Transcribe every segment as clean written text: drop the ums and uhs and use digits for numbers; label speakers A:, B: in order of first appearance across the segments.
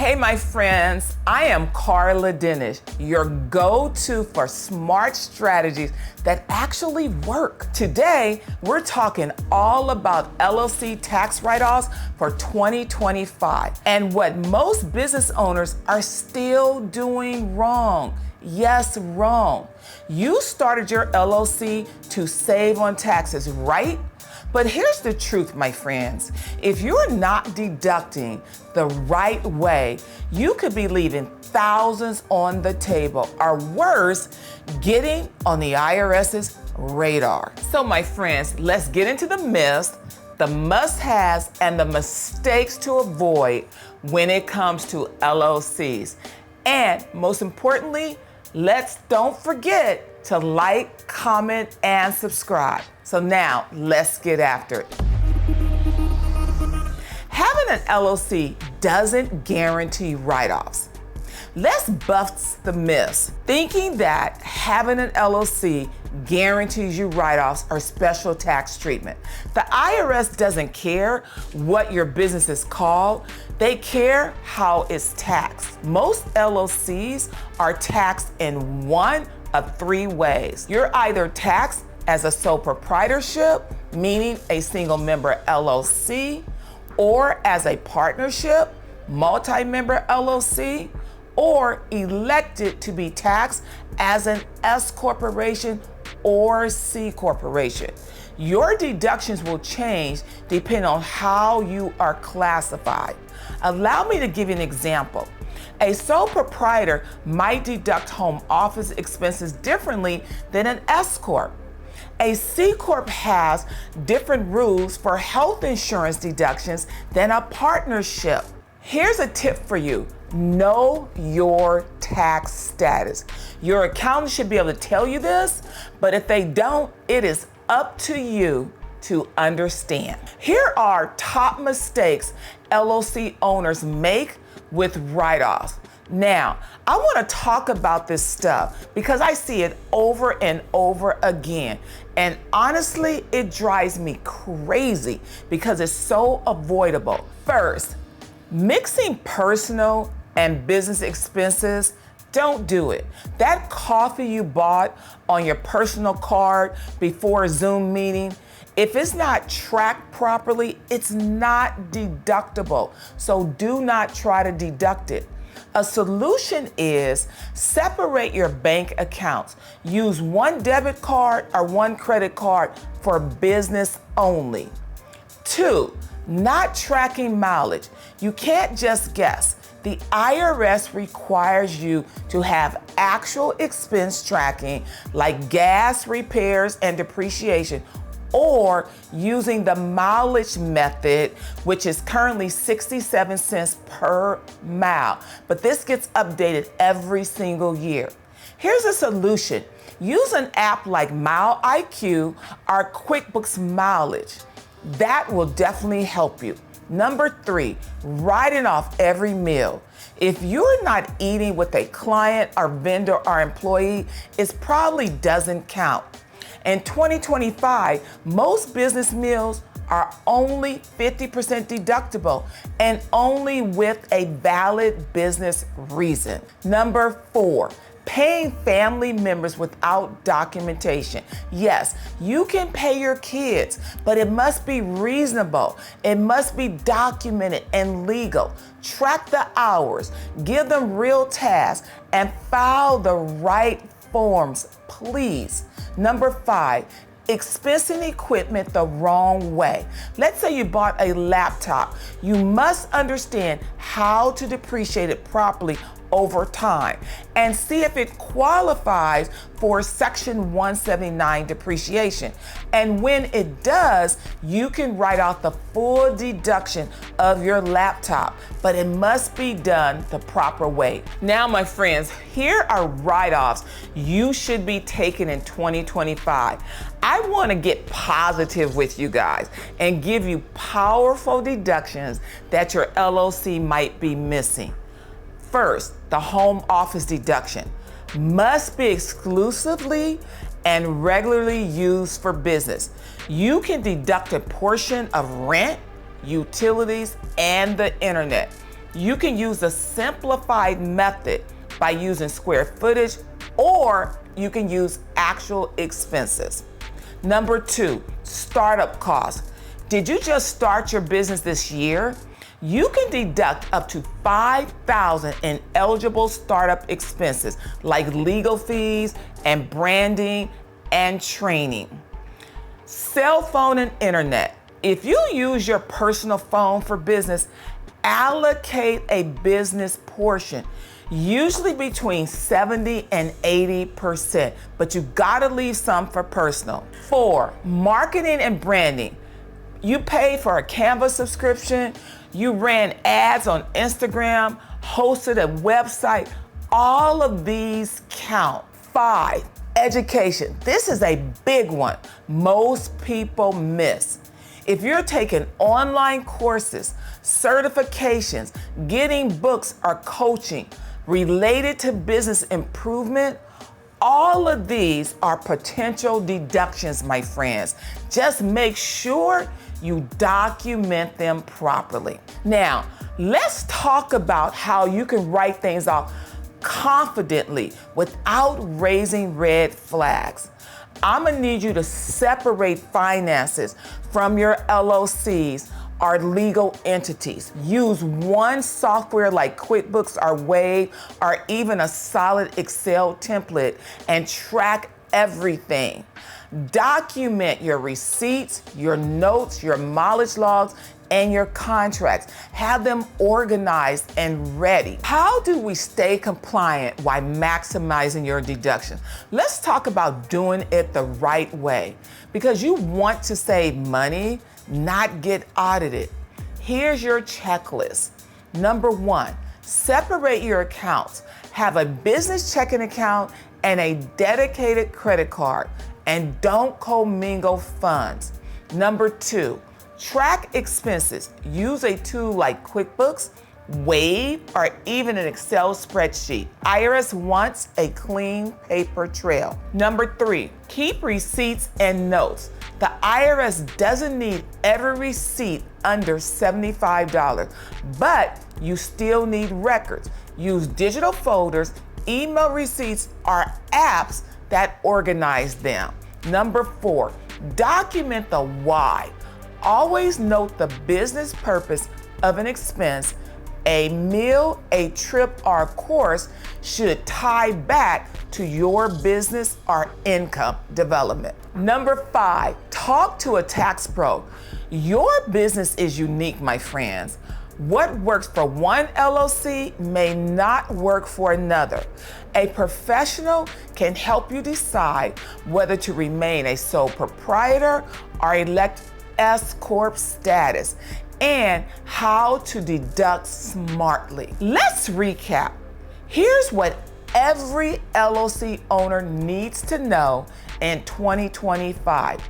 A: Hey, my friends, I am Carla Dennis, your go-to for smart strategies that actually work. Today, we're talking all about LLC tax write-offs for 2025 and what most business owners are still doing wrong. Yes, wrong. You started your LLC to save on taxes, right? But here's the truth, my friends. If you're not deducting the right way, you could be leaving thousands on the table, or worse, getting on the IRS's radar. So my friends, let's get into the myths, the must-haves, and the mistakes to avoid when it comes to LLCs. And most importantly, don't forget to like, comment, and subscribe. So now, let's get after it. Having an LLC doesn't guarantee write-offs. Let's bust the myths. Thinking that having an LLC guarantees you write-offs or special tax treatment. The IRS doesn't care what your business is called. They care how it's taxed. Most LLCs are taxed in one of three ways. You're either taxed as a sole proprietorship, meaning a single member LLC, or as a partnership, multi-member LLC, or elected to be taxed as an S corporation or C corporation. Your deductions will change depending on how you are classified. Allow me to give you an example. A sole proprietor might deduct home office expenses differently than an S corp. A C corp has different rules for health insurance deductions than a partnership. Here's a tip for you. Know your tax status. Your accountant should be able to tell you this, but if they don't, it is up to you to understand. Here are top mistakes LLC owners make with write-offs. Now, I want to talk about this stuff because I see it over and over again. And honestly, it drives me crazy because it's so avoidable. First, mixing personal and business expenses, don't do it. That coffee you bought on your personal card before a Zoom meeting, if it's not tracked properly, it's not deductible. So do not try to deduct it. A solution is separate your bank accounts. Use one debit card or one credit card for business only. 2, not tracking mileage. You can't just guess. The IRS requires you to have actual expense tracking like gas, repairs, and depreciation, or using the mileage method, which is currently 67 cents per mile. But this gets updated every single year. Here's a solution. Use an app like Mile IQ or QuickBooks Mileage. That will definitely help you. Number 3, writing off every meal. If you're not eating with a client or vendor or employee, it probably doesn't count. In 2025, most business meals are only 50% deductible and only with a valid business reason. Number 4, paying family members without documentation. Yes, you can pay your kids, but it must be reasonable. It must be documented and legal. Track the hours, give them real tasks, and file the right forms, please. Number 5, expensing equipment the wrong way. Let's say you bought a laptop. You must understand how to depreciate it properly over time and see if it qualifies for Section 179 depreciation. And when it does, you can write off the full deduction of your laptop, but it must be done the proper way. Now, my friends, here are write-offs you should be taking in 2025. I want to get positive with you guys and give you powerful deductions that your LLC might be missing. First, the home office deduction must be exclusively and regularly used for business. You can deduct a portion of rent, utilities, and the internet. You can use a simplified method by using square footage, or you can use actual expenses. Number 2, startup costs. Did you just start your business this year? You can deduct up to $5,000 in eligible startup expenses like legal fees and branding and training. Cell phone and internet. If you use your personal phone for business, allocate a business portion, usually between 70 and 80%, but you gotta leave some for personal. 4, marketing and branding. You paid for a Canva subscription, you ran ads on Instagram, hosted a website, all of these count. 5, education. This is a big one most people miss. If you're taking online courses, certifications, getting books or coaching related to business improvement, all of these are potential deductions, my friends. Just make sure you document them properly. Now, let's talk about how you can write things off confidently without raising red flags. I'm gonna need you to separate finances from your LLCs or legal entities. Use one software like QuickBooks or Wave or even a solid Excel template and track everything. Document your receipts, your notes, your mileage logs, and your contracts. Have them organized and ready. How do we stay compliant while maximizing your deduction? Let's talk about doing it the right way, because you want to save money, not get audited. Here's your checklist. Number 1, separate your accounts. Have a business checking account and a dedicated credit card, and don't commingle funds. Number 2, track expenses. Use a tool like QuickBooks, Wave, or even an Excel spreadsheet. IRS wants a clean paper trail. Number 3, keep receipts and notes. The IRS doesn't need every receipt under $75, but you still need records. Use digital folders, email receipts, or apps that organize them. Number 4, document the why. Always note the business purpose of an expense. A meal, a trip, or a course should tie back to your business or income development. Number 5, talk to a tax pro. Your business is unique, my friends. What works for one LLC may not work for another. A professional can help you decide whether to remain a sole proprietor or elect S Corp status, and how to deduct smartly. Let's recap. Here's what every LLC owner needs to know in 2025.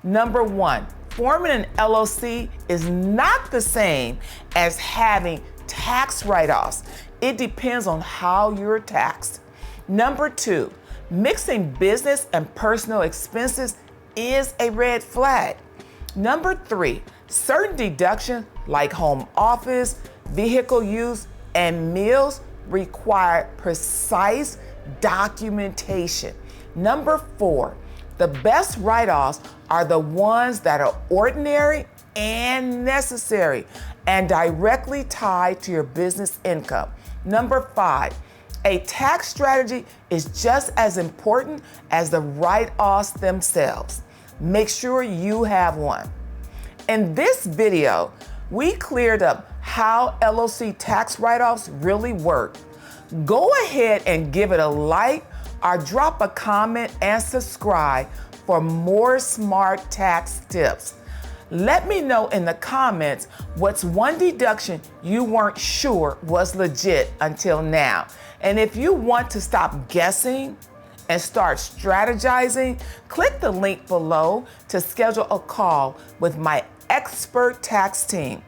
A: Number 1, forming an LLC is not the same as having tax write-offs. It depends on how you're taxed. Number 2, mixing business and personal expenses is a red flag. Number 3, certain deductions like home office, vehicle use, and meals require precise documentation. Number 4, the best write-offs are the ones that are ordinary and necessary and directly tied to your business income. Number 5, a tax strategy is just as important as the write-offs themselves. Make sure you have one. In this video, we cleared up how LLC tax write-offs really work. Go ahead and give it a like or drop a comment and subscribe for more smart tax tips. Let me know in the comments what's one deduction you weren't sure was legit until now. And if you want to stop guessing and start strategizing, click the link below to schedule a call with my expert tax team.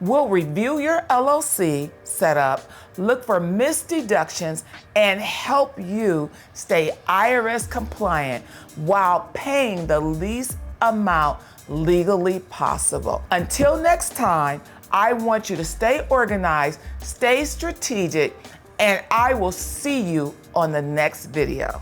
A: We'll review your LLC setup, look for missed deductions, and help you stay IRS compliant while paying the least amount legally possible. Until next time, I want you to stay organized, stay strategic, and I will see you on the next video.